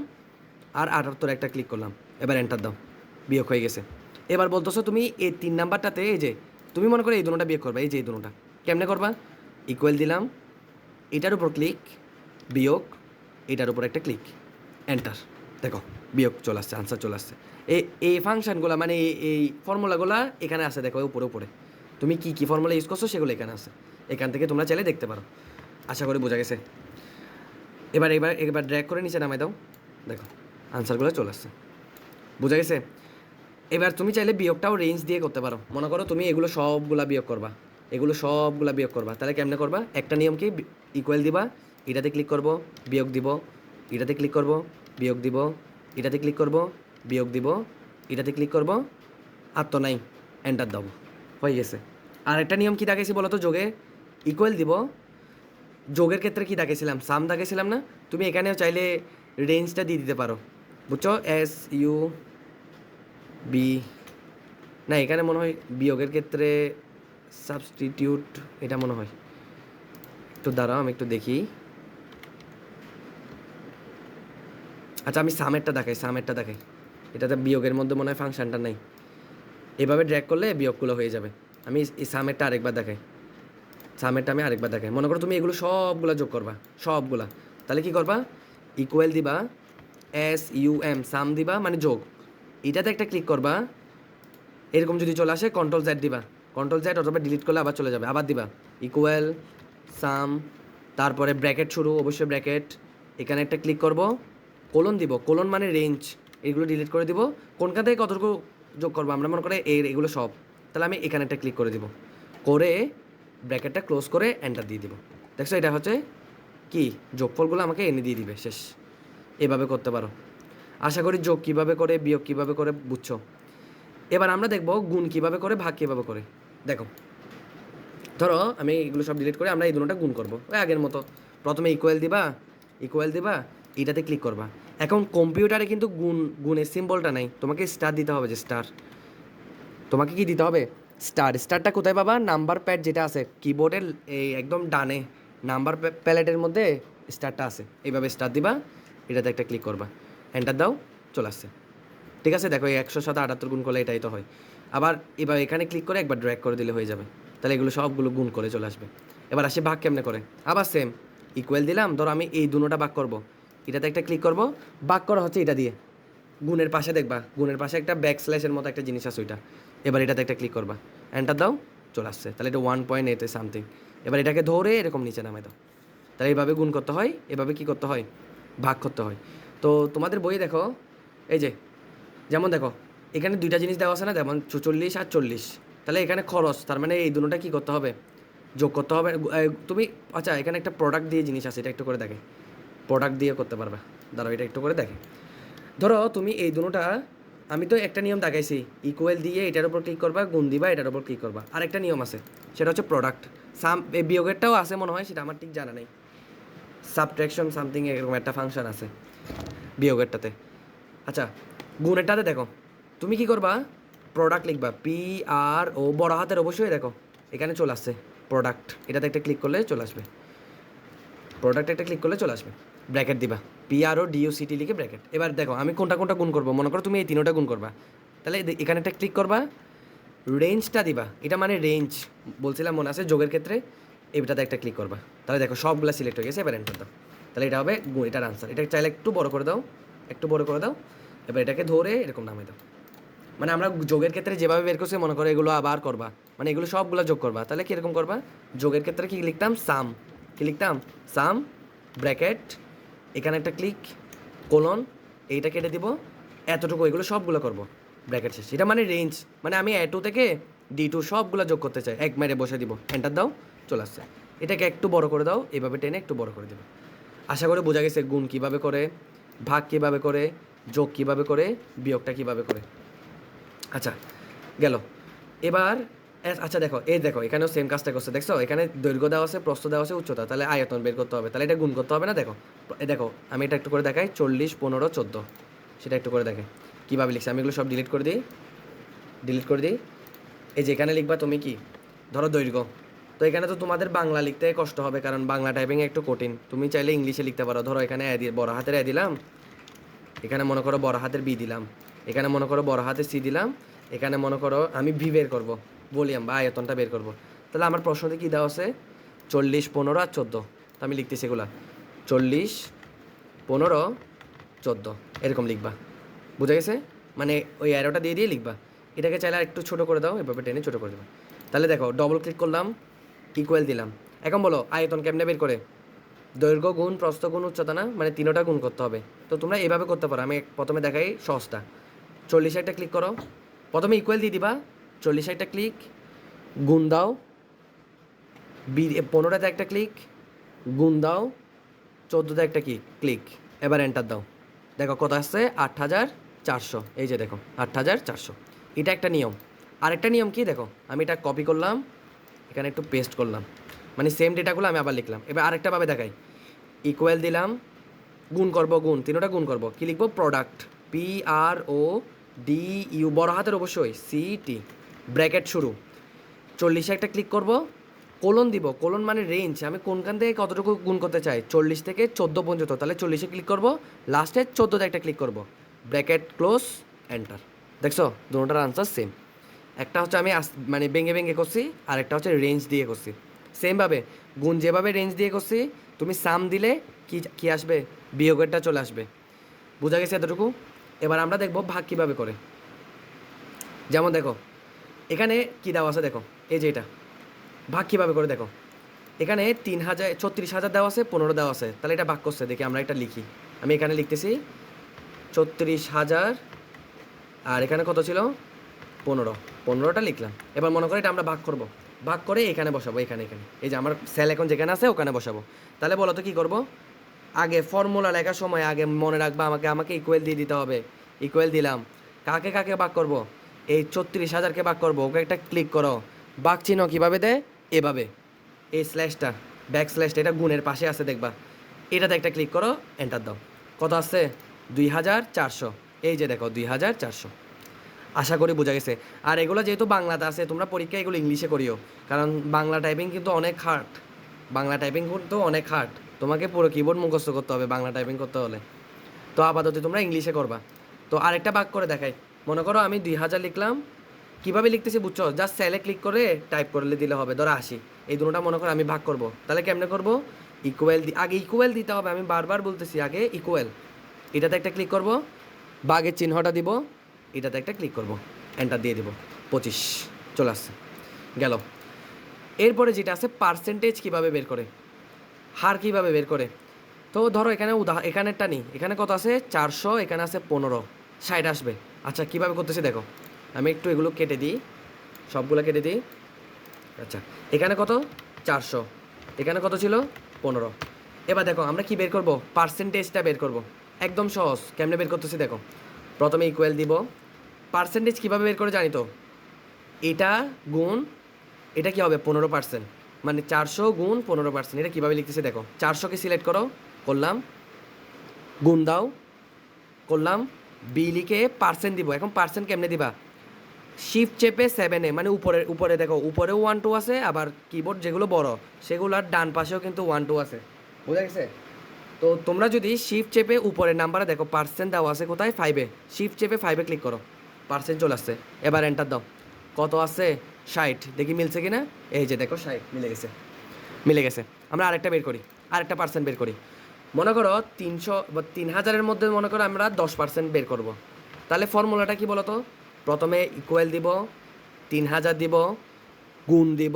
আর 78 একটা ক্লিক করলাম, এবার এন্টার দাও, বিয়োগ হয়ে গেছে। এবার বলতেছো তুমি এই 3 নাম্বারটাতে, এই যে তুমি মনে করো এই দুটোটা বিয়োগ করবা, এই যে এই দুটোটা কেমনে করবা? ইকুয়াল দিলাম, এটার উপর ক্লিক, বিয়োগ, এটার উপর একটা ক্লিক, এন্টার, দেখো বিয়োগ চলে আসছে, আনসার চলে আসছে। এই ফাংশনগুলো মানে এই ফর্মুলাগুলো এখানে আছে, দেখো উপরে উপরে তুমি কী কী ফর্মুলা ইউজ করছো সেগুলো এখানে আছে, এখান থেকে তোমরা চাইলে দেখতে পারো। আশা করি বোঝা গেছে। এবার ড্র্যাগ করে নিচে নামাই দাও, দেখো আনসারগুলো চলে আসছে, বোঝা গেছে। এবার তুমি চাইলে বিয়োগটাও রেঞ্জ দিয়ে করতে পারো, মনে করো তুমি এগুলো সবগুলা বিয়োগ করবা, তাহলে কেমনে করবা? একটা নিয়ম কি, ইকুয়াল দিবা, এটাতে ক্লিক করব, বিয়োগ দিব, এটাতে ক্লিক করব, বিয়োগ দিব, এটাতে ক্লিক করব, বিয়োগ দিব, এটাতে ক্লিক করব, আর তো নাই, এন্টার দাও, হয়ে গেছে। আর একটা নিয়ম কি দেখাইছি বলো তো যোগে? ইকুয়াল দিব, যোগের ক্ষেত্রে কি দেখাইছিলাম? সাম দেখাইছিলাম না? তুমি এখানেও চাইলে রেঞ্জটা দিয়ে দিতে পারো, বুঝছো? SUB, না এখানে মনে হয় বিয়োগের ক্ষেত্রে সাবস্টিটিউট, এটা মনে হয়, একটু দাঁড়াও আমি একটু দেখি। আচ্ছা আমি সামেরটা দেখাই, এটাতে বিয়োগের মধ্যে মনে হয় ফাংশনটা নাই, এভাবে ড্র্যাগ করলে বিয়োগগুলো হয়ে যাবে। আমি এই সামেরটা আরেকবার দেখাই, মনে করো তুমি এগুলো সবগুলা যোগ করবা, সবগুলা, তাহলে কি করবা? ইকুয়াল দিবা, SUM, সাম দিবা মানে যোগ, এটাতে একটা ক্লিক করবা, এরকম যদি চলে আসে Ctrl Z দিবা, Ctrl Z, অথবা ডিলিট করলে আবার চলে যাবে, আবার দিবা ইকুয়াল সাম, তারপরে ব্র্যাকেট শুরু, অবশ্যই ব্র্যাকেট, এখানে একটা ক্লিক করব, কোলন দিব, কোলন মানে রেঞ্জ, এগুলো ডিলিট করে দিব। কোনখান থেকে কতটুকু যোগ করবো আমরা, মনে করে এগুলো সব, তাহলে আমি এখানে একটা ক্লিক করে দিব, করে ব্র্যাকেটটা ক্লোজ করে এন্টার দিয়ে দিব। দেখছো এটা হচ্ছে কি, যোগফলগুলো আমাকে এনে দিয়ে দিবে, শেষ। এভাবে করতে পারো। আশা করি যোগ কীভাবে করে, বিয়োগ কীভাবে করে বুঝছো। এবার আমরা দেখবো গুণ কীভাবে করে, ভাগ কীভাবে করে। দেখো ধরো আমি এগুলো সব ডিলিট করে আমরা এই দুটোটা গুণ করবো, ওই আগের মতো, প্রথমে ইকুয়াল দিবা এটাতে ক্লিক করবা। এখন কম্পিউটারে কিন্তু গুণের সিম্বলটা নাই, তোমাকে স্টার দিতে হবে, যে স্টার। তোমাকে কি দিতে হবে? স্টারটা কোথায় পাবা? নাম্বার প্যাড যেটা আছে কিবোর্ডের এই একদম ডানে নাম্বার প্যালেটের মধ্যে স্টারটা আছে, এইভাবে স্টার দিবা, এটাতে একটা ক্লিক করবা, এন্টার দাও, চলে আসছে। ঠিক আছে, দেখো এই 100 সাথে 78 গুণ করলে এটাই তো হয়। আবার এবার এখানে ক্লিক করে একবার ড্র্যাগ করে দিলে হয়ে যাবে, তাহলে এগুলো সবগুলো গুণ করে চলে আসবে। এবার আসি ভাগ কেমনে করে, আবার সেম ইকুয়াল দিলাম, ধরো আমি এই দুটোটা ভাগ করব, এটাতে একটা ক্লিক করব, ভাগ করা হচ্ছে এটা দিয়ে, গুণের পাশে দেখবা, গুণের পাশে একটা ব্যাক স্ল্যাশের মতো একটা জিনিস আছে ওইটা, এবার এটাতে একটা ক্লিক করবা, এন্টার দাও, চলে আসছে। তাহলে এটা 1.8 সামথিং। এবার এটাকে ধরে এরকম নিচে নামে দাও। তাহলে এইভাবে গুণ করতে হয়, এভাবে কি করতে হয়? ভাগ করতে হয়। তো তোমাদের বইয়ে দেখো, এই যে যেমন দেখো এখানে দুইটা জিনিস দেওয়া আছে না, যেমন 44 আর 40, তাহলে এখানে খরচ, তার মানে এই দুটোটা কী করতে হবে? যোগ করতে হবে। তুমি আচ্ছা এখানে একটা প্রোডাক্ট দিয়ে জিনিস আছে, এটা একটু করে দেখে, প্রোডাক্ট দিয়ে করতে পারবে, দাঁড়াও এটা একটু করে দেখে। ধরো তুমি এই দুটোটা, আমি তো একটা নিয়ম দেখাইছি, ইকুয়াল দিয়ে এটার উপর ক্লিক করবা, গুণ দিবা, এটার উপর ক্লিক করবা। আরেকটা নিয়ম আছে, সেটা হচ্ছে প্রোডাক্ট। বিয়োগেরটাও আছে মনে হয়, সেটা আমার ঠিক জানা নেই, সাবট্রাকশন সামথিং এরকম একটা ফাংশন আছে বিয়োগেরটাতে। আচ্ছা গুণেরটাতে দেখো, তুমি কি করবা? প্রোডাক্ট লিখবা, PRO বড় হাতের, অবশ্যই দেখো এখানে চলে আসছে প্রোডাক্ট, এটাতে একটা ক্লিক করলে চলে আসবে, প্রোডাক্ট একটা ক্লিক করলে চলে আসবে, ব্র্যাকেট দিবা, PRODUCT লিখে ব্র্যাকেট। এবার দেখো আমি কোনটা কোনটা গুণ করবো, মনে করো তুমি এই তিনোটা গুণ করবা, তাহলে এখানে একটা ক্লিক করবা, রেঞ্জটা দিবা, এটা মানে রেঞ্জ বলছিলাম মনে আছে যোগের ক্ষেত্রে, এটাতে একটা ক্লিক করবা, তাহলে দেখো সবগুলো সিলেক্ট হয়ে গেছে, এবার এন্টার দাও, তাহলে এটা হবে এটার আনসার। এটা চাইলে একটু বড় করে দাও, একটু বড় করে দাও, এবার এটাকে ধরে এরকম নামে দাও। মানে আমরা যোগের ক্ষেত্রে যেভাবে বের করছি, মনে করো এগুলো আবার করবা, মানে এগুলো সবগুলো যোগ করবা, তাহলে কীরকম করবা? যোগের ক্ষেত্রে কী লিখতাম? সাম, কী লিখতাম? সাম, ব্র্যাকেট, এখানে একটা ক্লিক, কোলন, এইটা কেটে দিব, এতটুকু, এগুলো সবগুলো করবো, ব্র্যাকেট শেষ। এটা মানে রেঞ্জ, মানে আমি A2 থেকে D2 সবগুলো যোগ করতে চাই, এক মেরে বসে দিব, এন্টার দাও, চলে আসছে। এটাকে একটু বড় করে দাও, এভাবে টেনে একটু বড় করে দেবে। আশা করি বোঝা গেছে গুণ কীভাবে করে, ভাগ কীভাবে করে, যোগ কীভাবে করে, বিয়োগটা কীভাবে করে। আচ্ছা গেল। এবার আচ্ছা দেখো, এই দেখো এখানেও সেম কাজটা করছে, দেখছো এখানে দৈর্ঘ্য দেওয়া আছে, প্রস্থ দেওয়া আছে, উচ্চতা, তাহলে আয়তন বের করতে হবে, তাহলে এটা গুণ করতে হবে না। দেখো দেখো আমি এটা একটু করে দেখাই, 40, 15, 14, সেটা একটু করে দেখে কীভাবে লিখছি। আমি এগুলো সব ডিলিট করে দিই। এই যে এখানে লিখবা তুমি কি, ধরো দৈর্ঘ্য, তো এখানে তো তোমাদের বাংলা লিখতে কষ্ট হবে, কারণ বাংলা টাইপিং একটু কঠিন, তুমি চাইলে ইংলিশে লিখতে পারো। ধরো এখানে বড় হাতের এ দিলাম, এখানে মনে করো বড় হাতের বি দিলাম, এখানে মনে করো বড় হাতের সি দিলাম, এখানে মনে করো আমি ভি বের করবো, ভলিউম বা আয়তনটা বের করবো। তাহলে আমার প্রশ্নতে কী দেওয়া আছে? 40, 15 আর 14, তো আমি লিখতেছি এগুলা 40, 15, 14 এরকম লিখবা, বুঝা গেছে? মানে ওই অ্যারোটা দিয়ে লিখবা। এটাকে চাইলে আর একটু ছোটো করে দাও, এভাবে টেনে ছোটো করে দেবো। তাহলে দেখো ডবল ক্লিক করলাম, ইকুয়াল দিলাম। এখন বলো আয়তন কেমনে বের করে? দৈর্ঘ্য গুণ প্রস্থ গুণ উচ্চতা, না মানে তিনোটা গুণ করতে হবে। তো তোমরা এভাবে করতে পারো, আমি প্রথমে দেখাই সহজটা। 40 একটা ক্লিক করো, প্রথমে ইকুয়াল দিয়ে দিবা, 40 একটা ক্লিক, গুণ দাও, 15টাতে একটা ক্লিক, গুণ দাও, 14তে একটা ক্লিক, এবার এন্টার দাও। দেখো কত আসছে? 8400। এই যে দেখো 8400, এটা একটা নিয়ম। আরেকটা নিয়ম কি দেখো, আমি এটা কপি করলাম, এখানে একটু পেস্ট করলাম, মানে সেম ডেটাগুলো আমি আবার লিখলাম। এবার আরেকটাভাবে দেখাই, ইকুয়াল দিলাম, গুণ করবো, তিনোটা গুণ করবো, কী লিখবো? প্রোডাক্ট, PRODU বড় হাতের অবশ্যই, CT, ব্র্যাকেট শুরু, 40 একটা ক্লিক করব, কোলন দিব, কোলন মানে রেঞ্জ, আমি কোনখান থেকে কতটুকু গুণ করতে চাই, 40 থেকে 14 পর্যন্ত, তাহলে 40-এ ক্লিক করব, লাস্টে 14তে একটা ক্লিক করব, ব্র্যাকেট ক্লোজ, এন্টার। দেখছো দুটোটার আনসার সেম। একটা হচ্ছে আমি মানে ভেঙে করছি, আর একটা হচ্ছে রেঞ্জ দিয়ে করছি। সেমভাবে গুণ যেভাবে রেঞ্জ দিয়ে করছি, তুমি সাম দিলে কি আসবে? বিয়োগেরটা চলে আসবে। বোঝা গেছে এতটুকু? এবার আমরা দেখব ভাগ কীভাবে করে। যেমন দেখো এখানে কী দেওয়া আছে, দেখো এই যে এটা ভাগ কীভাবে করে দেখো, এখানে 36,000 দেওয়া আছে, 15 দেওয়া আছে, তাহলে এটা ভাগ করছে, দেখি আমরা এটা লিখি। আমি এখানে লিখতেছি 36,000, আর এখানে কত ছিল? 15টা লিখলাম। এবার মনে করো এটা আমরা ভাগ করব, ভাগ করে এখানে বসাবো, এখানে এই যে আমার সেল এখন যেখানে আছে ওখানে বসাবো। তাহলে বলো তো কী করবো? আগে ফর্মুলা লেখার সময় আগে মনে রাখবা, আমাকে ইকুয়াল দিয়ে দিতে হবে। ইকুয়াল দিলাম, কাকে ভাগ করব? এই 36,000কে ভাগ করবো, ওকে একটা ক্লিক করো, ভাগ চিহ্ন কীভাবে দেয়? এভাবে এই স্ল্যাশটা ব্যাকস্ল্যাশ, এটা গুণের পাশে আছে দেখবা, এটাতে একটা ক্লিক করো, এন্টার দাও। কত আসছে? 2400। এই যে দেখো 2400। আশা করি বোঝা গেছে। আর এগুলো যেহেতু বাংলাতে আছে, তোমরা পরীক্ষা এগুলো ইংলিশে করিও, কারণ বাংলা টাইপিং কিন্তু অনেক হার্ড। বাংলা টাইপিং কিন্তু অনেক হার্ড, তোমাকে পুরো কিবোর্ড মুখস্থ করতে হবে বাংলা টাইপিং করতে হলে। তো আপাতত তোমরা ইংলিশে করবা। তো আরেকটা ভাগ করে দেখাই। মনে করো আমি 2000 লিখলাম, কীভাবে লিখতেছি বুঝছো? জাস্ট সেলে ক্লিক করে টাইপ করলে দিলে হবে। ধরো 80, এই দুটোটা মনে করো আমি ভাগ করব, তাহলে কেমনে করব? ইকুয়াল আগে ইকুয়াল দিতে হবে, আমি বারবার বলতেছি আগে ইকুয়াল। এটাতে একটা ক্লিক করব, বাঘের চিহ্নটা দিব, এটাতে একটা ক্লিক করব, এন্টার দিয়ে দিব, 25 চলে আসছে, গেল। এরপরে যেটা আছে পার্সেন্টেজ কীভাবে বের করে, হার কীভাবে বের করে। তো ধরো এখানে এখানেরটা নিই, এখানে কত আছে? 400, এখানে আছে 15, 60 আসবে। আচ্ছা কীভাবে করতেছি দেখো, আমি একটু এগুলো কেটে দিই, সবগুলো কেটে দিই। আচ্ছা এখানে কত? 400, এখানে কত ছিল? 15। এবার দেখো আমরা কি বের করব? পার্সেন্টেজটা বের করব। একদম সহজ, কেমনে বের করতেছি দেখো। প্রথমে ইকুয়াল দিব, পার্সেন্টেজ কীভাবে বের করে জানি তো, এটা গুণ এটা কী হবে? 15%, মানে 400 গুণ 15%। এটা কীভাবে লিখতেছি দেখো, 400কে সিলেক্ট করো, করলাম, গুণ দাও, করলাম, বি লিখে পার্সেন্ট দিব। এখন পার্সেন্ট কেমনে দিবা? শিফট চেপে 7-এ, মানে উপরে দেখো, উপরেও 1 2 আছে, আবার কিবোর্ড যেগুলো বড় সেগুলোর ডান পাশেও কিন্তু 1 2 আছে, বোঝা গেছে? তো তোমরা যদি শিফট চেপে উপরের নাম্বারে দেখো পার্সেন্ট দেওয়া আছে কোথায়? 5-এ, শিফট চেপে 5-এ ক্লিক করো, পার্সেন্ট চলে আসছে। এবার এন্টার দাও, কত আছে? 60, দেখি মিলছে কিনা। এই যে দেখো 60 মিলে গেছে, মিলে গেছে। আমরা আরেকটা বের করি, আরেকটা পার্সেন্ট বের করি। মনে করো 300 বা 3000-এর মধ্যে মনে করো আমরা 10% বের করব। তাহলে ফর্মুলাটা কি বলো তো? প্রথমে ইকুয়াল দিব, 3000 দিব, গুণ দিব,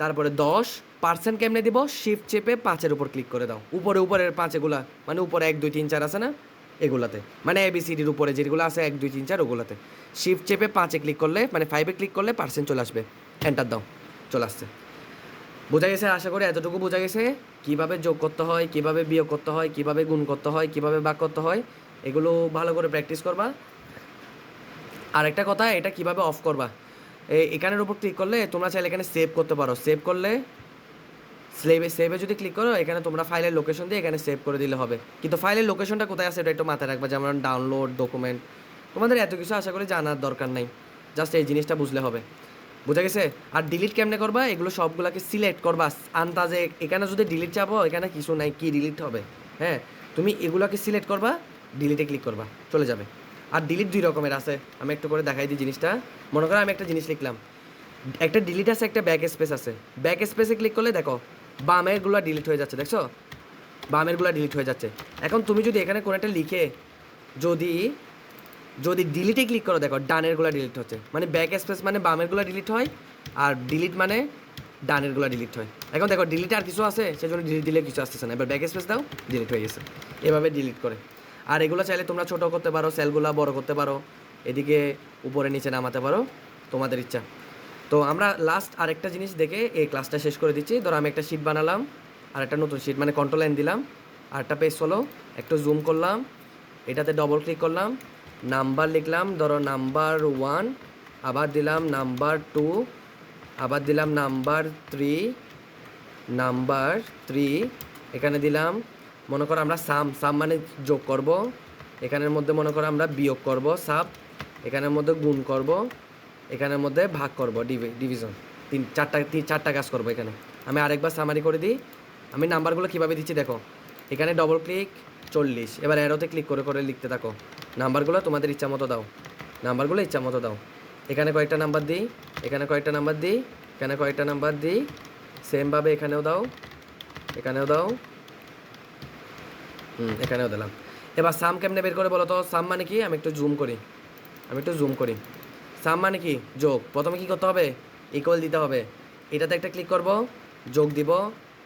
তারপরে 10%। কেমনে দিব? শিফট চেপে 5-এর উপর ক্লিক করে দাও, উপরের 5 এগুলা, মানে উপরে 1 2 3 4 আছে না, এগুলাতে, মানে ABCDর উপরে যেগুলো আছে 1 2 3 4 ওগুলাতে শিফট চেপে 5-এ ক্লিক করলে, মানে 5-এ ক্লিক করলে পার্সেন্ট চলে আসবে। এন্টার দাও, চলে আসছে। বোঝা গেছে? আশা করি এতটুকু বোঝা গেছে কীভাবে যোগ করতে হয়, কীভাবে বিয়োগ করতে হয়, কীভাবে গুণ করতে হয়, কীভাবে ভাগ করতে হয়। এগুলো ভালো করে প্র্যাকটিস করবা। আরেকটা কথা, এটা কিভাবে অফ করবা, এখানের উপর ক্লিক করলে তোমরা চাইলে এখানে সেভ করতে পারো। সেভ করলে সেভে যদি ক্লিক করো, এখানে তোমরা ফাইলের লোকেশন দিয়ে এখানে সেভ করে দিলে হবে। কিন্তু ফাইলের লোকেশনটা কোথায় আছে এটা একটু মাথায় রাখবা, যেমন ডাউনলোড, ডকুমেন্ট। তোমাদের এত কিছু আশা করি জানার দরকার নেই, জাস্ট এই জিনিসটা বুঝলে হবে। বোঝা গেছে? আর ডিলিট কেমনে করবা, এগুলো সবগুলোকে সিলেক্ট করবা আন্দাজে। এখানে যদি ডিলিট চাপো, এখানে কিছু নাই, কি ডিলিট হবে? হ্যাঁ, তুমি এগুলোকে সিলেক্ট করবা, ডিলিটে ক্লিক করবা, চলে যাবে। আর ডিলিট 2 রকমের আছে, আমি একটু করে দেখাই দিই জিনিসটা। মনে করো আমি একটা জিনিস লিখলাম, একটা ডিলিট আছে, একটা ব্যাক স্পেস আছে। ব্যাক স্পেসে ক্লিক করলে দেখো বামেরগুলো ডিলিট হয়ে যাচ্ছে, দেখছো? বামেরগুলো ডিলিট হয়ে যাচ্ছে। এখন তুমি যদি এখানে কোনো একটা লিখে যদি যদি ডিলিটে ক্লিক করো, দেখো ডানেরগুলো ডিলিট হচ্ছে। মানে ব্যাক স্পেস মানে বামেরগুলো ডিলিট হয়, আর ডিলিট মানে ডানেরগুলো ডিলিট হয়। এখন দেখো ডিলিট আর কিছু আছে, সেজন্য ডিলিট দিলে কিছু আসতেছে না। এবার ব্যাক স্পেস দাও, ডিলিট হয়ে গেছে। এভাবে ডিলিট করে। আর এগুলো চাইলে তোমরা ছোটো করতে পারো, সেলগুলো বড় করতে পারো, এদিকে উপরে নিচে নামাতে পারো, তোমাদের ইচ্ছা। তো আমরা লাস্ট আরেকটা জিনিস দেখে এই ক্লাসটা শেষ করে দিচ্ছি। ধরো আমি একটা শিট বানালাম, আর একটা নতুন শিট, মানে কন্ট্রোল এন দিলাম, আর একটা পেজ হলো, একটু জুম করলাম, এটাতে ডবল ক্লিক করলাম, নাম্বার লিখলাম, ধরো নাম্বার 1, আবার দিলাম নাম্বার 2, আবার দিলাম নাম্বার 3, এখানে দিলাম। মনে করো আমরা সাম মানে যোগ করব, এখানের মধ্যে মনে করো আমরা বিয়োগ করব, এখানের মধ্যে গুণ করব, এখানের মধ্যে ভাগ করব, ডিভিশন, 4টা কাজ করব। এখানে আমি আরেকবার সামারি করে দিই। আমি নাম্বারগুলো কীভাবে দিচ্ছি দেখো, এখানে ডবল ক্লিক 40, এবার অ্যারোতে ক্লিক করে করে লিখতে থাকো। নাম্বারগুলো তোমাদের ইচ্ছা মতো দাও, নাম্বারগুলো ইচ্ছা মতো দাও। এখানে কয়েকটা নাম্বার দিই, এখানে কয়েকটা নাম্বার দিই, এখানে কয়েকটা নাম্বার দিই, সেমভাবে এখানেও দাও, এখানেও দাও, এখানেও দিলাম। এবার সাম কেমনে বের করে বলো তো? সাম মানে কি? আমি একটু জুম করি। সাম মানে কি? যোগ। প্রথমে কি করতে হবে? ইকুয়াল দিতে হবে। এটাতে একটা ক্লিক করব, যোগ দিব,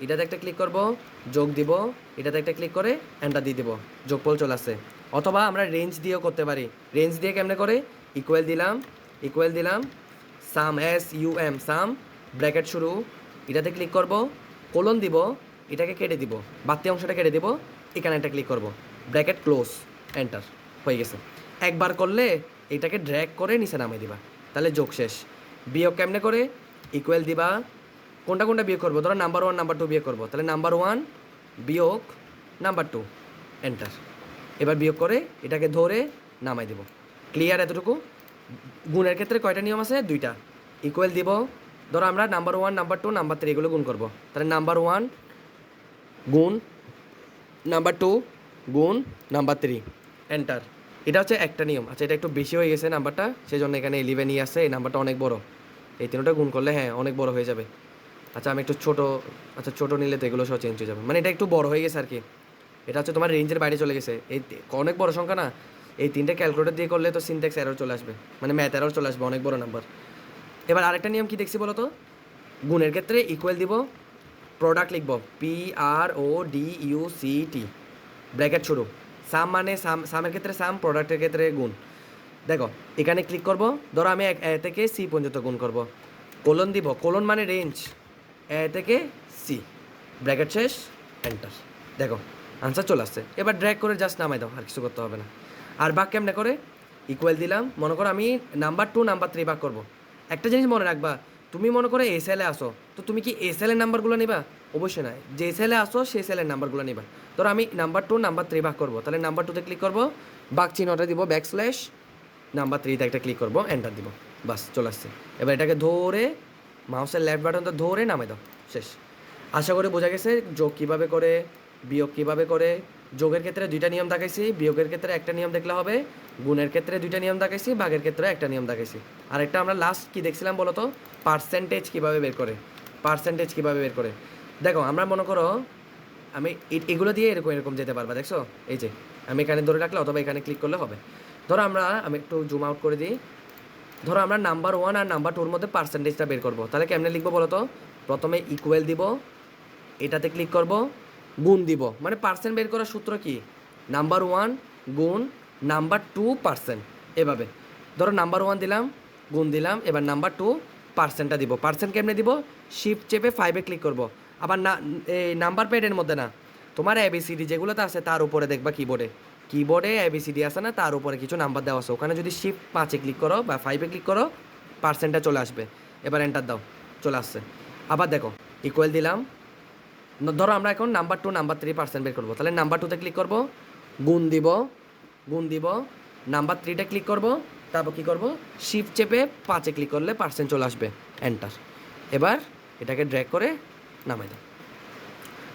এটাতে একটা ক্লিক করব, যোগ দিব, এটাতে একটা ক্লিক করে এন্টার দিয়ে দিব, যোগফল চলে আসছে। অথবা আমরা রেঞ্জ দিয়েও করতে পারি। রেঞ্জ দিয়ে কেমনে করে? ইকুয়াল দিলাম, সাম, SUM, সাম, ব্র্যাকেট শুরু, এটাতে ক্লিক করব, কোলন দিব, এটাকে কেটে দিব, বাড়তি অংশটা কেটে দিব, এখানে একটা ক্লিক করব, ব্র্যাকেট ক্লোজ, এন্টার, হয়ে গেছে। একবার করলে এটাকে ড্র্যাগ করে নিচে নামিয়ে দিবা, তাহলে যোগ শেষ। বিয়োগ কেমনে করে? ইকুয়াল দিবা, কোনটা কোনটা বিয়োগ করবো, ধরো নাম্বার 1 নাম্বার 2 বিয়োগ করবো, তাহলে নাম্বার 1 বিয়োগ নাম্বার 2 এন্টার। এবার বিয়োগ করে এটাকে ধরে নামাই দেব। ক্লিয়ার এতটুকু? গুণের ক্ষেত্রে কয়টা নিয়ম আছে? 2টা। ইকুয়াল দিব, ধরো আমরা নাম্বার 1 নাম্বার 2 নাম্বার 3 এগুলো গুণ করবো, তাহলে নাম্বার 1 গুণ নাম্বার 2 গুণ নাম্বার 3 এন্টার। এটা হচ্ছে একটা নিয়ম। আচ্ছা, এটা একটু বেশি হয়ে গেছে নাম্বারটা, সেই জন্য এখানে 11ই আসছে। এই নাম্বারটা অনেক বড়, এই তিনটা গুণ করলে হ্যাঁ অনেক বড় হয়ে যাবে। আচ্ছা আমি একটু ছোটো, আচ্ছা ছোটো নিলে তো এগুলো সব চেঞ্জ হয়ে যাবে, মানে এটা একটু বড় হয়ে গেছে আর কি। এটা হচ্ছে তোমার রেঞ্জের বাইরে চলে গেছে, এই অনেক বড় সংখ্যা না, এই তিনটে ক্যালকুলেটর দিয়ে করলে তো সিনট্যাক্স এরর চলে আসবে, মানে ম্যাথ এরর চলে আসবে, অনেক বড় নাম্বার। এবার আরেকটা নিয়ম কি দেখছি বলো তো, গুণের ক্ষেত্রে ইকুয়াল দিব, প্রোডাক্ট লিখবো PRODUCT, ব্র্যাকেট শুরু, সাম মানে সামের ক্ষেত্রে সাম, প্রোডাক্টের ক্ষেত্রে গুণ। দেখো এখানে ক্লিক করব, ধরো আমি এ থেকে সি পর্যন্ত গুণ করব, কোলন দিব, কোলন মানে রেঞ্জ, এ থেকে সি, ব্র্যাকেট শেষ, এন্টার। দেখো আনসার চলে আসছে। এবার ড্র্যাগ করে জাস্ট নামাই দাও, আর কিছু করতে হবে না। আর ভাগ কেমনে করে, ইকুয়াল দিলাম, মনে করো আমি নাম্বার 2 নাম্বার 3 ভাগ করবো। একটা জিনিস মনে রাখবা, তুমি মনে করো এ সেলে আসো, তো তুমি কি এ সেলের নাম্বারগুলো নিবা? অবশ্যই নয়, যে সেলে আসো সেই সেলের নাম্বারগুলো নিবা। ধরো আমি নাম্বার 2 নাম্বার 3 ভাগ করবো, তাহলে নাম্বার 2তে ক্লিক করবো, ভাগ চিহ্নটা দিব ব্যাকস্ল্যাশ, নাম্বার 3তে একটা ক্লিক করবো, এন্টার দিব, বাস চলে আসছে। এবার এটাকে ধরে মাউসের লেফট বাটনটা ধরে নামে দাও, শেষ। আশা করি বোঝা গেছে যোগ কীভাবে করে, বিয়োগ কীভাবে করে। যোগের ক্ষেত্রে 2টা নিয়ম দেখাইছি, বিয়োগের ক্ষেত্রে একটা নিয়ম দেখলে হবে, গুণের ক্ষেত্রে 2টা নিয়ম দেখাইছি, ভাগের ক্ষেত্রে একটা নিয়ম দেখাইছি। আরেকটা আমরা লাস্ট কি দেখছিলাম বলো তো, পার্সেন্টেজ কীভাবে বের করে, পার্সেন্টেজ কীভাবে বের করে। দেখো আমরা মনে করো আমি এগুলো দিয়ে এরকম এরকম যেতে পারবা, দেখছো এই যে আমি এখানে ধরে রাখলে অথবা এখানে ক্লিক করলে হবে। ধরো আমি একটু জুম আউট করে দিই, ধরো আমরা নাম্বার 1 আর নাম্বার 2-র মধ্যে পার্সেন্টেজটা বের করবো, তাহলে কেমনে লিখবো বলো তো, প্রথমে ইকুয়াল দিব, এটাতে ক্লিক করব, গুণ দিব, মানে পার্সেন্ট বের করার সূত্র কি, নাম্বার 1 গুণ নাম্বার 2%, এভাবে। ধরো নাম্বার 1 দিলাম, গুণ দিলাম, এবার নাম্বার 2 পার্সেন্টটা দিব। পার্সেন্ট কেমনে দিব, শিফট চেপে 5-এ ক্লিক করব। আবার না এই নাম্বার প্যাডের মধ্যে না, তোমার ABCD যেগুলোতে আছে তার উপরে দেখবা, কিবোর্ডে ABCD আছে না, তার উপরে কিছু নাম্বার দেওয়া আছে, ওখানে যদি শিফট 5-এ ক্লিক করো বা 5-এ ক্লিক করো, পার্সেন্টটা চলে আসবে। এবার এন্টার দাও, চলে আসছে। আবার দেখো ইকুয়াল দিলাম, ধরো আমরা এখন নাম্বার 2 নাম্বার 3% বের করবো, তাহলে নাম্বার 2তে ক্লিক করব, গুণ দিব, নাম্বার 3টা ক্লিক করব, তারপর কী করব, শিফট চেপে 5-এ ক্লিক করলে পার্সেন্ট চলে আসবে, এন্টার। এবার এটাকে ড্র্যাগ করে নামাই দাও।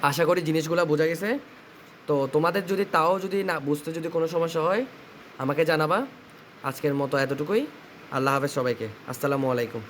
আশা করি জিনিসগুলো বোঝা গেছে। তো তোমাদের যদি তাও যদি না বুঝতে যদি কোনো সমস্যা হয় আমাকে জানাবা। আজকের মতো এতটুকুই। আল্লাহ হাফেজ সবাইকে, আসসালামু আলাইকুম।